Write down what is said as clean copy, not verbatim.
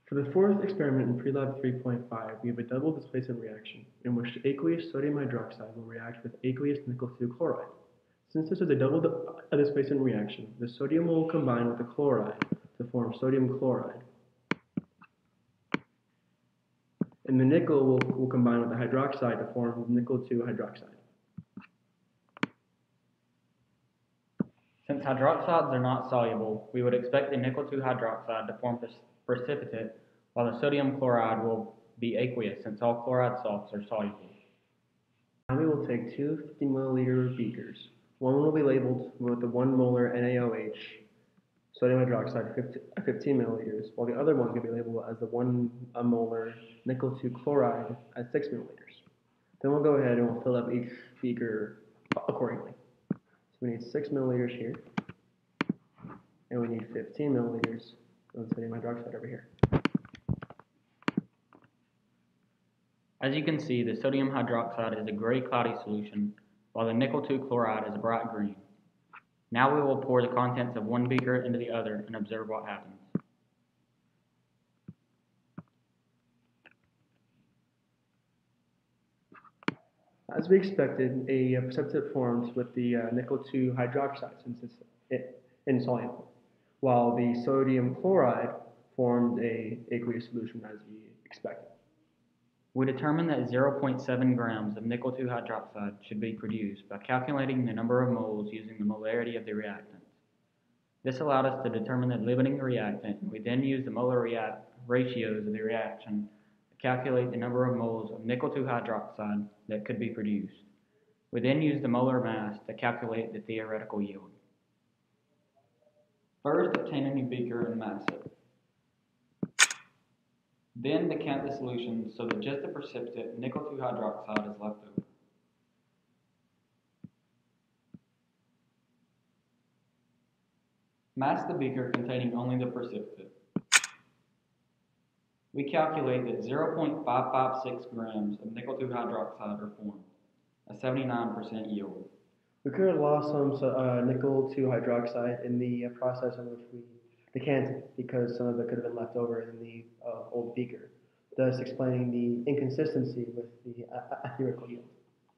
For the fourth experiment in pre-lab 3.5, we have a double displacement reaction in which aqueous sodium hydroxide will react with aqueous nickel 2 chloride. Since this is a double displacement reaction, the sodium will combine with the chloride to form sodium chloride, and the nickel will combine with the hydroxide to form nickel 2 hydroxide. Since hydroxides are not soluble, we would expect the nickel 2 hydroxide to form precipitate, while the sodium chloride will be aqueous since all chloride salts are soluble. Now we will take two 50 milliliter beakers. One will be labeled with the 1 molar NaOH sodium hydroxide 15 milliliters, while the other one can be labeled as the 1 molar nickel 2 chloride at 6 milliliters. Then we'll go ahead and we'll fill up each beaker accordingly. So we need 6 milliliters here, and we need 15 milliliters of sodium hydroxide over here. As you can see, the sodium hydroxide is a gray cloudy solution, while the nickel 2 chloride is a bright green. Now we will pour the contents of one beaker into the other and observe what happens. As we expected, a precipitate forms with the nickel 2 hydroxide since it's insoluble, while the sodium chloride formed a aqueous solution as we expected. We determined that 0.7 grams of nickel 2 hydroxide should be produced by calculating the number of moles using the molarity of the reactant. This allowed us to determine the limiting reactant, and we then used the molar ratios of the reaction to calculate the number of moles of nickel 2 hydroxide that could be produced. We then used the molar mass to calculate the theoretical yield. First, obtain a new beaker and mass it. Then decant the solution so that just the precipitate nickel 2 hydroxide is left over. Mass the beaker containing only the precipitate. We calculate that 0.556 grams of nickel 2 hydroxide are formed, a 79% yield. We could have lost some nickel 2 hydroxide in the process in which we decanted because some of it could have been left over in the old beaker, thus explaining the inconsistency with the theoretical yield.